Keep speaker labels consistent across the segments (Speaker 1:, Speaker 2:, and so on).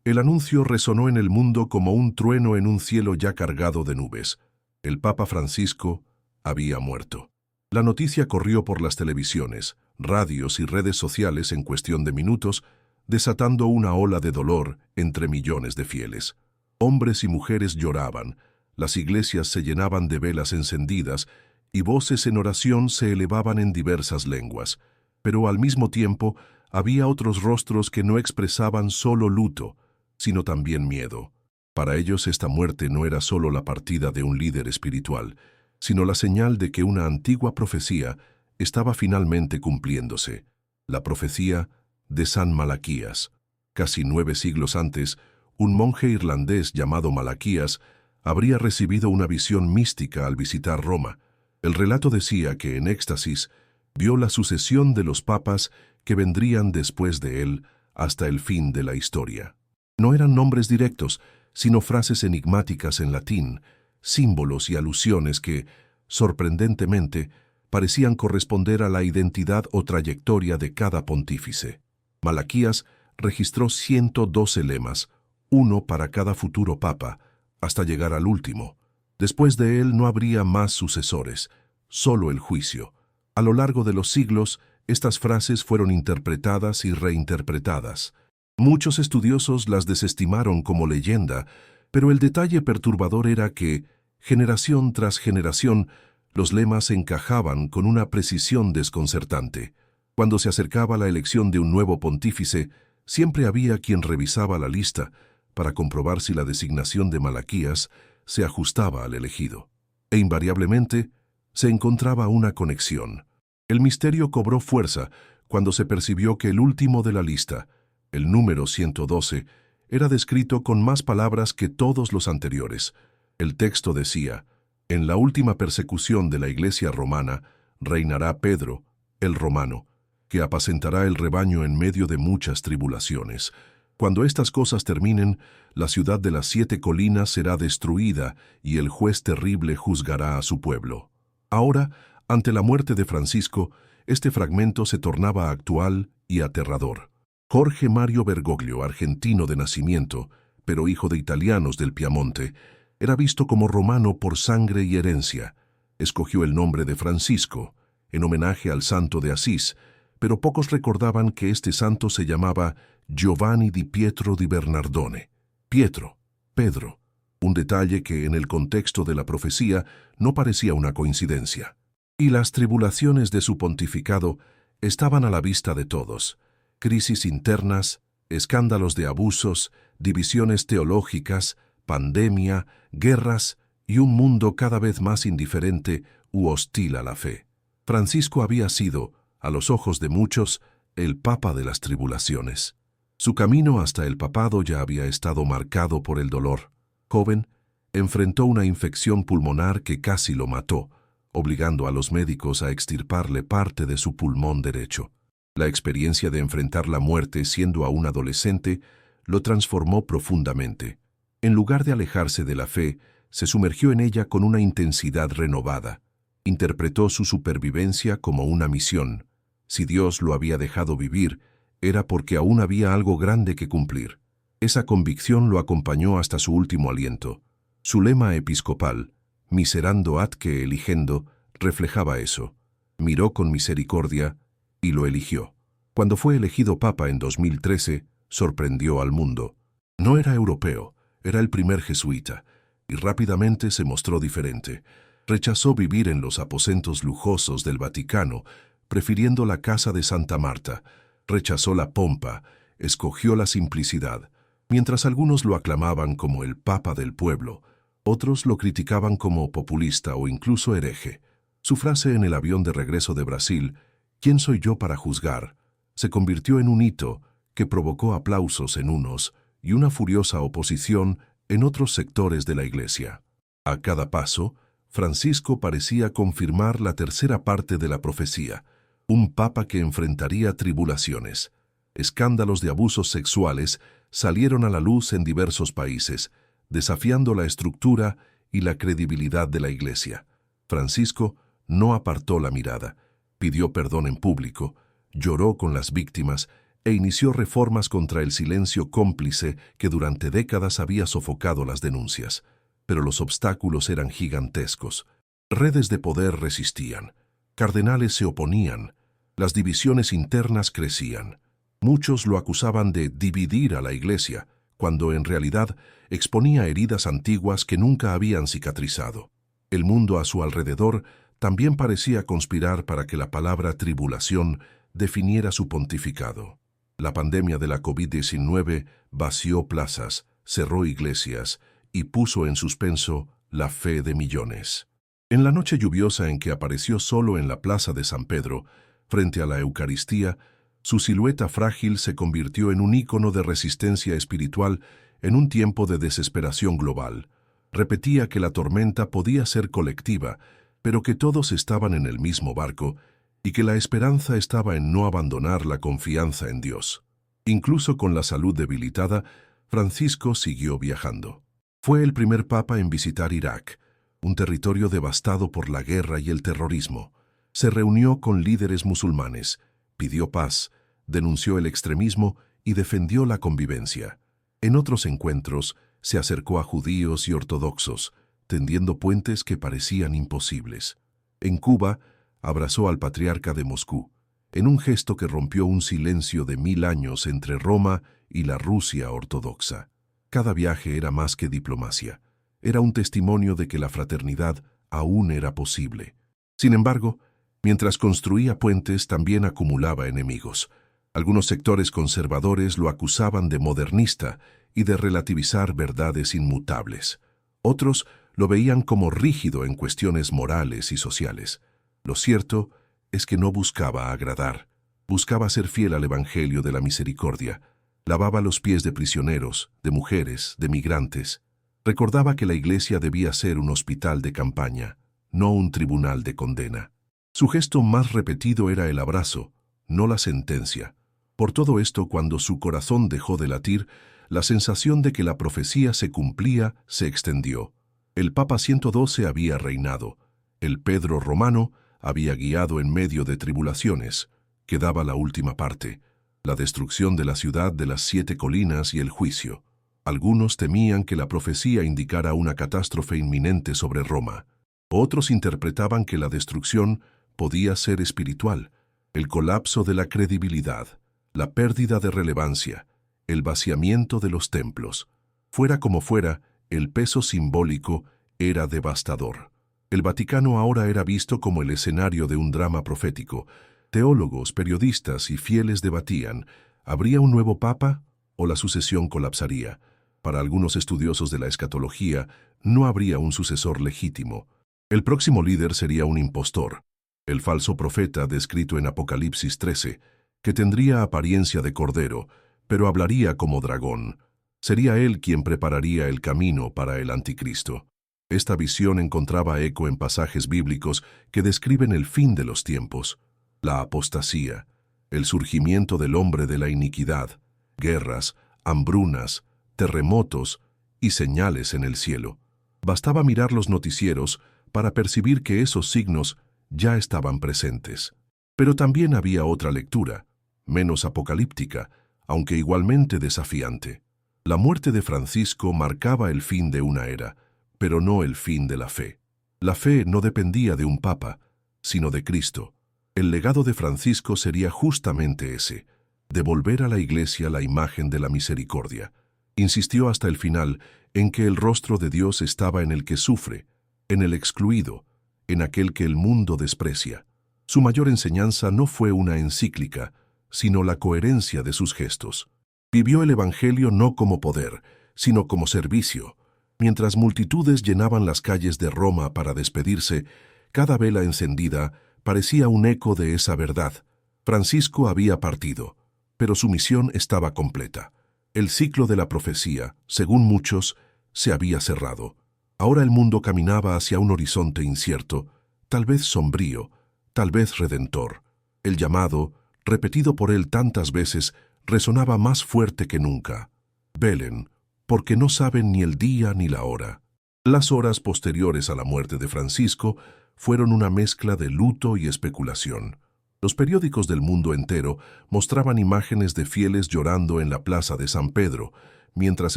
Speaker 1: El anuncio resonó en el mundo como un trueno en un cielo ya cargado de nubes. El Papa Francisco había muerto. La noticia corrió por las televisiones, radios y redes sociales en cuestión de minutos, desatando una ola de dolor entre millones de fieles. Hombres y mujeres lloraban, las iglesias se llenaban de velas encendidas y voces en oración se elevaban en diversas lenguas. Pero al mismo tiempo había otros rostros que no expresaban solo luto, sino también miedo. Para ellos esta muerte no era solo la partida de un líder espiritual, sino la señal de que una antigua profecía estaba finalmente cumpliéndose, la profecía de San Malaquías. Casi 9 siglos antes, un monje irlandés llamado Malaquías habría recibido una visión mística al visitar Roma. El relato decía que en éxtasis vio la sucesión de los papas que vendrían después de él hasta el fin de la historia. No eran nombres directos, sino frases enigmáticas en latín, símbolos y alusiones que, sorprendentemente, parecían corresponder a la identidad o trayectoria de cada pontífice. Malaquías registró 112 lemas, uno para cada futuro papa, hasta llegar al último. Después de él no habría más sucesores, solo el juicio. A lo largo de los siglos, estas frases fueron interpretadas y reinterpretadas. Muchos estudiosos las desestimaron como leyenda, pero el detalle perturbador era que, generación tras generación, los lemas encajaban con una precisión desconcertante. Cuando se acercaba la elección de un nuevo pontífice, siempre había quien revisaba la lista para comprobar si la designación de Malaquías se ajustaba al elegido. E invariablemente se encontraba una conexión. El misterio cobró fuerza cuando se percibió que el último de la lista, el número 112, era descrito con más palabras que todos los anteriores. El texto decía: en la última persecución de la Iglesia romana reinará Pedro, el romano, que apacentará el rebaño en medio de muchas tribulaciones. Cuando estas cosas terminen, la ciudad de las 7 colinas será destruida y el juez terrible juzgará a su pueblo. Ahora, ante la muerte de Francisco, este fragmento se tornaba actual y aterrador. Jorge Mario Bergoglio, argentino de nacimiento, pero hijo de italianos del Piamonte, era visto como romano por sangre y herencia. Escogió el nombre de Francisco, en homenaje al santo de Asís, pero pocos recordaban que este santo se llamaba Giovanni di Pietro di Bernardone. Pietro, Pedro, un detalle que en el contexto de la profecía no parecía una coincidencia. Y las tribulaciones de su pontificado estaban a la vista de todos. Crisis internas, escándalos de abusos, divisiones teológicas, pandemia, guerras y un mundo cada vez más indiferente u hostil a la fe. Francisco había sido, a los ojos de muchos, el papa de las tribulaciones. Su camino hasta el papado ya había estado marcado por el dolor. Joven, enfrentó una infección pulmonar que casi lo mató, obligando a los médicos a extirparle parte de su pulmón derecho. La experiencia de enfrentar la muerte siendo aún adolescente lo transformó profundamente. En lugar de alejarse de la fe, se sumergió en ella con una intensidad renovada. Interpretó su supervivencia como una misión. Si Dios lo había dejado vivir, era porque aún había algo grande que cumplir. Esa convicción lo acompañó hasta su último aliento. Su lema episcopal, miserando atque eligendo, reflejaba eso. Miró con misericordia y lo eligió. Cuando fue elegido papa en 2013, sorprendió al mundo. No era europeo, era el primer jesuita, y rápidamente se mostró diferente. Rechazó vivir en los aposentos lujosos del Vaticano, prefiriendo la casa de Santa Marta. Rechazó la pompa, escogió la simplicidad. Mientras algunos lo aclamaban como el papa del pueblo, otros lo criticaban como populista o incluso hereje. Su frase en el avión de regreso de Brasil, ¿quién soy yo para juzgar?, se convirtió en un hito que provocó aplausos en unos y una furiosa oposición en otros sectores de la Iglesia. A cada paso, Francisco parecía confirmar la tercera parte de la profecía, un papa que enfrentaría tribulaciones. Escándalos de abusos sexuales salieron a la luz en diversos países, desafiando la estructura y la credibilidad de la Iglesia. Francisco no apartó la mirada, pidió perdón en público, lloró con las víctimas e inició reformas contra el silencio cómplice que durante décadas había sofocado las denuncias. Pero los obstáculos eran gigantescos. Redes de poder resistían, cardenales se oponían, las divisiones internas crecían. Muchos lo acusaban de dividir a la Iglesia, cuando en realidad exponía heridas antiguas que nunca habían cicatrizado. El mundo a su alrededor también parecía conspirar para que la palabra tribulación definiera su pontificado. La pandemia de la COVID-19 vació plazas, cerró iglesias y puso en suspenso la fe de millones. En la noche lluviosa en que apareció solo en la plaza de San Pedro, frente a la Eucaristía, su silueta frágil se convirtió en un ícono de resistencia espiritual en un tiempo de desesperación global. Repetía que la tormenta podía ser colectiva, pero que todos estaban en el mismo barco y que la esperanza estaba en no abandonar la confianza en Dios. Incluso con la salud debilitada, Francisco siguió viajando. Fue el primer papa en visitar Irak, un territorio devastado por la guerra y el terrorismo. Se reunió con líderes musulmanes, pidió paz, denunció el extremismo y defendió la convivencia. En otros encuentros, se acercó a judíos y ortodoxos, tendiendo puentes que parecían imposibles. En Cuba, abrazó al patriarca de Moscú, en un gesto que rompió un silencio de 1000 años entre Roma y la Rusia ortodoxa. Cada viaje era más que diplomacia. Era un testimonio de que la fraternidad aún era posible. Sin embargo, mientras construía puentes, también acumulaba enemigos. Algunos sectores conservadores lo acusaban de modernista y de relativizar verdades inmutables. Otros lo veían como rígido en cuestiones morales y sociales. Lo cierto es que no buscaba agradar. Buscaba ser fiel al Evangelio de la misericordia. Lavaba los pies de prisioneros, de mujeres, de migrantes. Recordaba que la Iglesia debía ser un hospital de campaña, no un tribunal de condena. Su gesto más repetido era el abrazo, no la sentencia. Por todo esto, cuando su corazón dejó de latir, la sensación de que la profecía se cumplía se extendió. El Papa 112 había reinado. El Pedro romano había guiado en medio de tribulaciones. Quedaba la última parte, la destrucción de la ciudad de las 7 colinas y el juicio. Algunos temían que la profecía indicara una catástrofe inminente sobre Roma. Otros interpretaban que la destrucción podía ser espiritual, el colapso de la credibilidad, la pérdida de relevancia, el vaciamiento de los templos. Fuera como fuera, el peso simbólico era devastador. El Vaticano ahora era visto como el escenario de un drama profético. Teólogos, periodistas y fieles debatían, ¿habría un nuevo papa o la sucesión colapsaría? Para algunos estudiosos de la escatología, no habría un sucesor legítimo. El próximo líder sería un impostor, el falso profeta descrito en Apocalipsis 13, que tendría apariencia de cordero, pero hablaría como dragón. Sería él quien prepararía el camino para el anticristo. Esta visión encontraba eco en pasajes bíblicos que describen el fin de los tiempos, la apostasía, el surgimiento del hombre de la iniquidad, guerras, hambrunas, terremotos y señales en el cielo. Bastaba mirar los noticieros para percibir que esos signos ya estaban presentes. Pero también había otra lectura, menos apocalíptica, aunque igualmente desafiante. La muerte de Francisco marcaba el fin de una era, pero no el fin de la fe. La fe no dependía de un papa, sino de Cristo. El legado de Francisco sería justamente ese, devolver a la Iglesia la imagen de la misericordia. Insistió hasta el final en que el rostro de Dios estaba en el que sufre, en el excluido, en aquel que el mundo desprecia. Su mayor enseñanza no fue una encíclica, sino la coherencia de sus gestos. Vivió el Evangelio no como poder, sino como servicio. Mientras multitudes llenaban las calles de Roma para despedirse, cada vela encendida parecía un eco de esa verdad. Francisco había partido, pero su misión estaba completa. El ciclo de la profecía, según muchos, se había cerrado. Ahora el mundo caminaba hacia un horizonte incierto, tal vez sombrío, tal vez redentor. El llamado, repetido por él tantas veces, resonaba más fuerte que nunca. Velen, porque no saben ni el día ni la hora. Las horas posteriores a la muerte de Francisco fueron una mezcla de luto y especulación. Los periódicos del mundo entero mostraban imágenes de fieles llorando en la plaza de San Pedro, mientras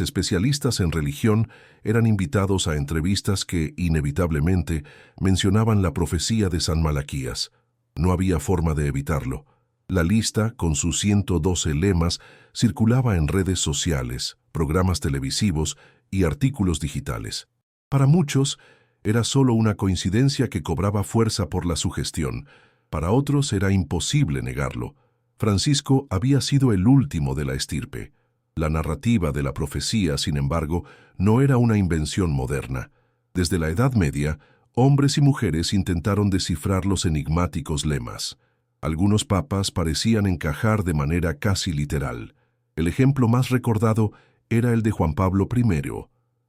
Speaker 1: especialistas en religión eran invitados a entrevistas que, inevitablemente, mencionaban la profecía de San Malaquías. No había forma de evitarlo. La lista, con sus 112 lemas, circulaba en redes sociales, programas televisivos y artículos digitales. Para muchos, era solo una coincidencia que cobraba fuerza por la sugestión. Para otros era imposible negarlo. Francisco había sido el último de la estirpe. La narrativa de la profecía, sin embargo, no era una invención moderna. Desde la Edad Media, hombres y mujeres intentaron descifrar los enigmáticos lemas. Algunos papas parecían encajar de manera casi literal. El ejemplo más recordado era el de Juan Pablo I,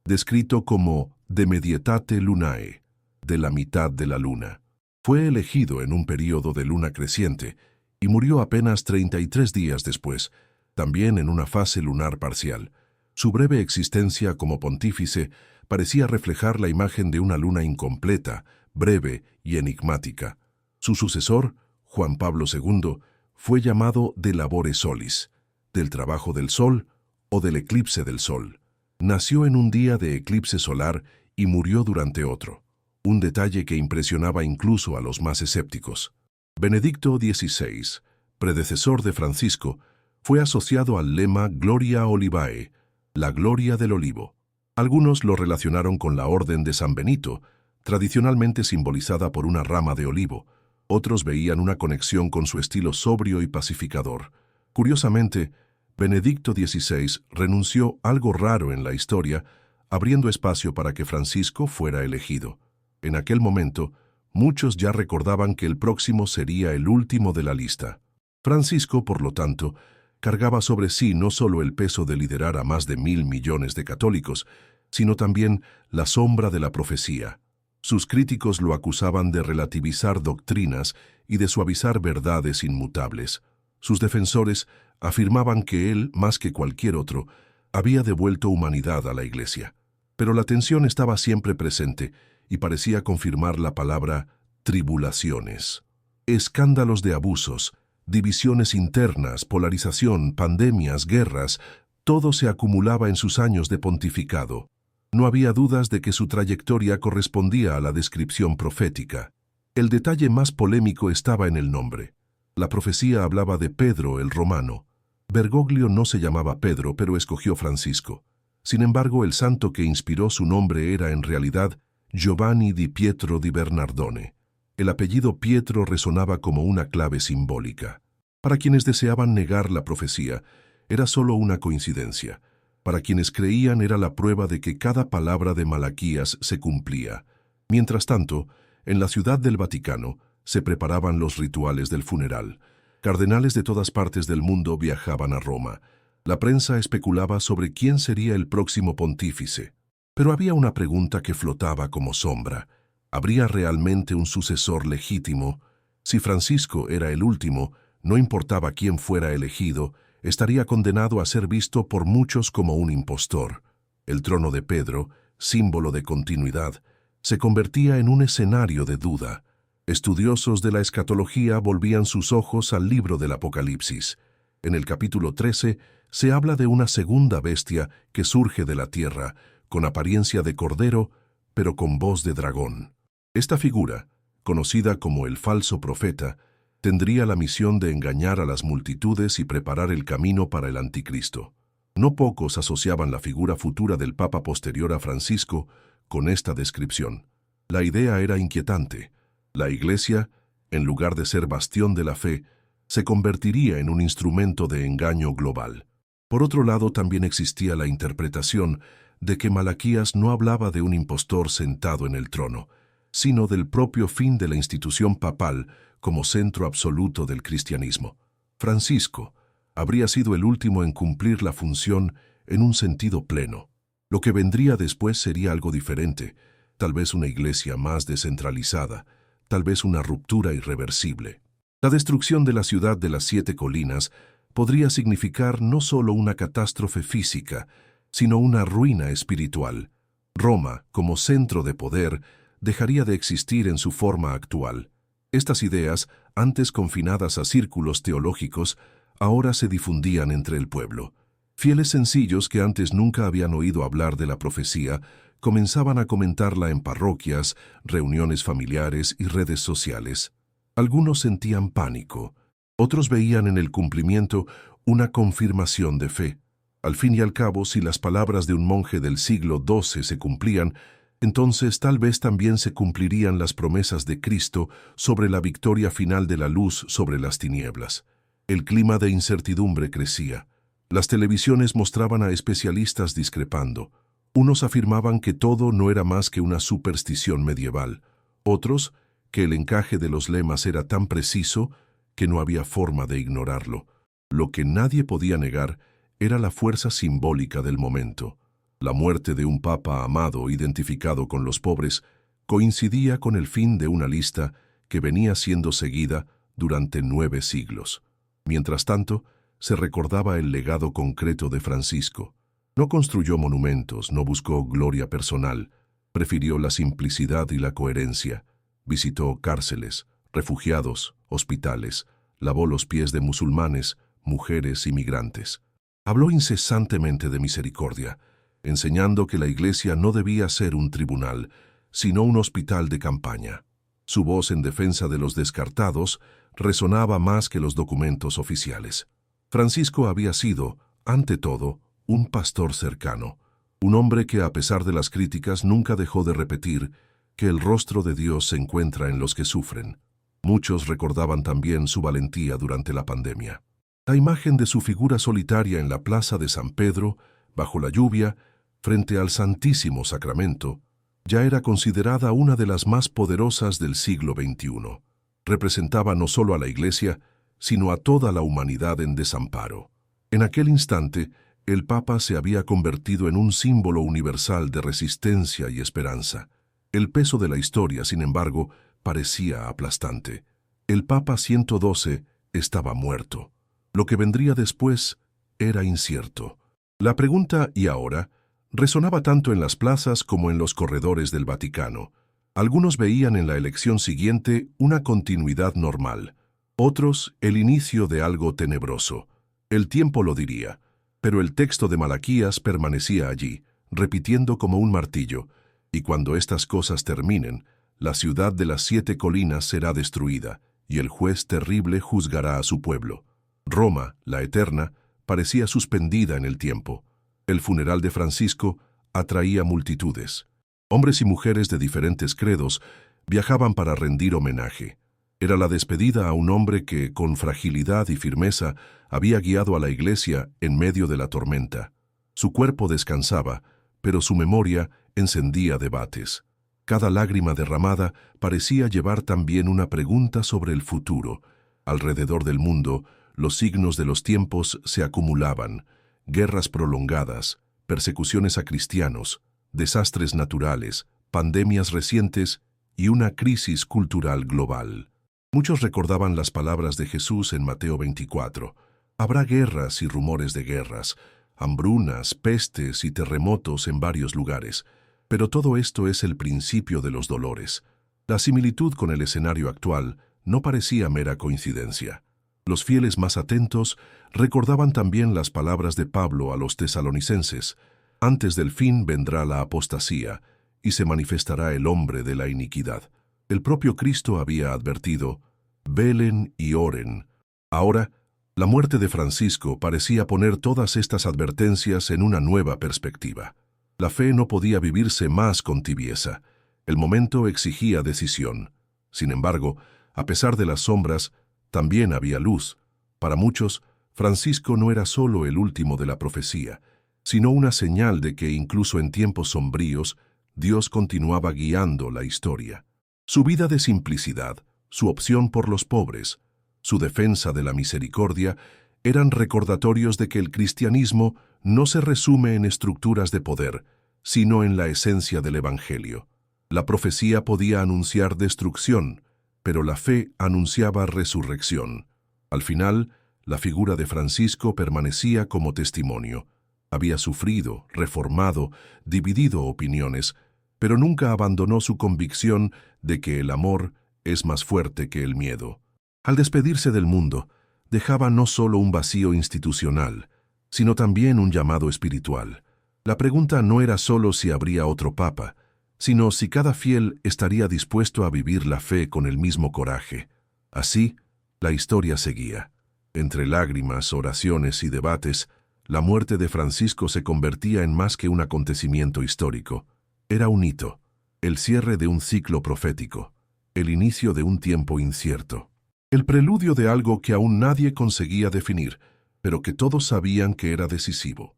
Speaker 1: descrito como de medietate lunae, de la mitad de la luna. Fue elegido en un período de luna creciente y murió apenas 33 días después, también en una fase lunar parcial. Su breve existencia como pontífice parecía reflejar la imagen de una luna incompleta, breve y enigmática. Su sucesor, Juan Pablo II, fue llamado de labore solis, del trabajo del sol o del eclipse del sol. Nació en un día de eclipse solar y murió durante otro, un detalle que impresionaba incluso a los más escépticos. Benedicto XVI, predecesor de Francisco, fue asociado al lema Gloria Olivae, la gloria del olivo. Algunos lo relacionaron con la Orden de San Benito, tradicionalmente simbolizada por una rama de olivo. Otros veían una conexión con su estilo sobrio y pacificador. Curiosamente, Benedicto XVI renunció algo raro en la historia, abriendo espacio para que Francisco fuera elegido. En aquel momento, muchos ya recordaban que el próximo sería el último de la lista. Francisco, por lo tanto, cargaba sobre sí no solo el peso de liderar a más de 1.000 millones de católicos, sino también la sombra de la profecía. Sus críticos lo acusaban de relativizar doctrinas y de suavizar verdades inmutables. Sus defensores afirmaban que él, más que cualquier otro, había devuelto humanidad a la Iglesia. Pero la tensión estaba siempre presente y parecía confirmar la palabra tribulaciones. Escándalos de abusos, divisiones internas, polarización, pandemias, guerras, todo se acumulaba en sus años de pontificado. No había dudas de que su trayectoria correspondía a la descripción profética. El detalle más polémico estaba en el nombre. La profecía hablaba de Pedro el Romano. Bergoglio no se llamaba Pedro, pero escogió Francisco. Sin embargo, el santo que inspiró su nombre era en realidad Giovanni di Pietro di Bernardone. El apellido Pietro resonaba como una clave simbólica. Para quienes deseaban negar la profecía, era solo una coincidencia. Para quienes creían era la prueba de que cada palabra de Malaquías se cumplía. Mientras tanto, en la Ciudad del Vaticano se preparaban los rituales del funeral. Cardenales de todas partes del mundo viajaban a Roma. La prensa especulaba sobre quién sería el próximo pontífice. Pero había una pregunta que flotaba como sombra. ¿Habría realmente un sucesor legítimo? Si Francisco era el último, no importaba quién fuera elegido, estaría condenado a ser visto por muchos como un impostor. El trono de Pedro, símbolo de continuidad, se convertía en un escenario de duda. Estudiosos de la escatología volvían sus ojos al libro del Apocalipsis. En el capítulo 13 se habla de una segunda bestia que surge de la tierra, con apariencia de cordero, pero con voz de dragón. Esta figura, conocida como el falso profeta, tendría la misión de engañar a las multitudes y preparar el camino para el anticristo. No pocos asociaban la figura futura del papa posterior a Francisco con esta descripción. La idea era inquietante. La Iglesia, en lugar de ser bastión de la fe, se convertiría en un instrumento de engaño global. Por otro lado, también existía la interpretación de que Malaquías no hablaba de un impostor sentado en el trono, sino del propio fin de la institución papal como centro absoluto del cristianismo. Francisco habría sido el último en cumplir la función en un sentido pleno. Lo que vendría después sería algo diferente, tal vez una iglesia más descentralizada, tal vez una ruptura irreversible. La destrucción de la ciudad de las 7 colinas podría significar no solo una catástrofe física, sino una ruina espiritual. Roma, como centro de poder, dejaría de existir en su forma actual. Estas ideas antes confinadas a círculos teológicos, ahora se difundían entre el pueblo. Fieles sencillos que antes nunca habían oído hablar de la profecía, comenzaban a comentarla en parroquias, reuniones familiares y redes sociales. Algunos sentían pánico, otros veían en el cumplimiento una confirmación de fe. Al fin y al cabo, si las palabras de un monje del siglo XII se cumplían, entonces tal vez también se cumplirían las promesas de Cristo sobre la victoria final de la luz sobre las tinieblas. El clima de incertidumbre crecía. Las televisiones mostraban a especialistas discrepando. Unos afirmaban que todo no era más que una superstición medieval. Otros, que el encaje de los lemas era tan preciso que no había forma de ignorarlo. Lo que nadie podía negar era la fuerza simbólica del momento. La muerte de un papa amado identificado con los pobres coincidía con el fin de una lista que venía siendo seguida durante 9 siglos. Mientras tanto, se recordaba el legado concreto de Francisco. No construyó monumentos, no buscó gloria personal, prefirió la simplicidad y la coherencia. Visitó cárceles, refugiados, hospitales, lavó los pies de musulmanes, mujeres y migrantes. Habló incesantemente de misericordia, enseñando que la Iglesia no debía ser un tribunal, sino un hospital de campaña. Su voz en defensa de los descartados resonaba más que los documentos oficiales. Francisco había sido, ante todo, un pastor cercano, un hombre que a pesar de las críticas nunca dejó de repetir que el rostro de Dios se encuentra en los que sufren. Muchos recordaban también su valentía durante la pandemia. La imagen de su figura solitaria en la plaza de San Pedro, bajo la lluvia, frente al Santísimo Sacramento, ya era considerada una de las más poderosas del siglo XXI. Representaba no solo a la Iglesia, sino a toda la humanidad en desamparo. En aquel instante, el Papa se había convertido en un símbolo universal de resistencia y esperanza. El peso de la historia, sin embargo, parecía aplastante. El Papa 112 estaba muerto. Lo que vendría después era incierto. La pregunta «¿y ahora?» resonaba tanto en las plazas como en los corredores del Vaticano. Algunos veían en la elección siguiente una continuidad normal, otros el inicio de algo tenebroso. El tiempo lo diría, pero el texto de Malaquías permanecía allí, repitiendo como un martillo, y cuando estas cosas terminen, la ciudad de las 7 colinas será destruida, y el juez terrible juzgará a su pueblo. Roma, la eterna, parecía suspendida en el tiempo. El funeral de Francisco atraía multitudes. Hombres y mujeres de diferentes credos viajaban para rendir homenaje. Era la despedida a un hombre que, con fragilidad y firmeza, había guiado a la Iglesia en medio de la tormenta. Su cuerpo descansaba, pero su memoria encendía debates. Cada lágrima derramada parecía llevar también una pregunta sobre el futuro. Alrededor del mundo, los signos de los tiempos se acumulaban: guerras prolongadas, persecuciones a cristianos, desastres naturales, pandemias recientes y una crisis cultural global. Muchos recordaban las palabras de Jesús en Mateo 24. Habrá guerras y rumores de guerras, hambrunas, pestes y terremotos en varios lugares, pero todo esto es el principio de los dolores. La similitud con el escenario actual no parecía mera coincidencia. Los fieles más atentos recordaban también las palabras de Pablo a los tesalonicenses: antes del fin vendrá la apostasía, y se manifestará el hombre de la iniquidad. El propio Cristo había advertido: velen y oren. Ahora, la muerte de Francisco parecía poner todas estas advertencias en una nueva perspectiva. La fe no podía vivirse más con tibieza. El momento exigía decisión. Sin embargo, a pesar de las sombras, también había luz. Para muchos, Francisco no era solo el último de la profecía, sino una señal de que incluso en tiempos sombríos, Dios continuaba guiando la historia. Su vida de simplicidad, su opción por los pobres, su defensa de la misericordia, eran recordatorios de que el cristianismo no se resume en estructuras de poder, sino en la esencia del Evangelio. La profecía podía anunciar destrucción, pero la fe anunciaba resurrección. Al final, la figura de Francisco permanecía como testimonio. Había sufrido, reformado, dividido opiniones, pero nunca abandonó su convicción de que el amor es más fuerte que el miedo. Al despedirse del mundo, dejaba no solo un vacío institucional, sino también un llamado espiritual. La pregunta no era solo si habría otro papa, sino si cada fiel estaría dispuesto a vivir la fe con el mismo coraje. Así, la historia seguía. Entre lágrimas, oraciones y debates, la muerte de Francisco se convertía en más que un acontecimiento histórico. Era un hito, el cierre de un ciclo profético, el inicio de un tiempo incierto. El preludio de algo que aún nadie conseguía definir, pero que todos sabían que era decisivo.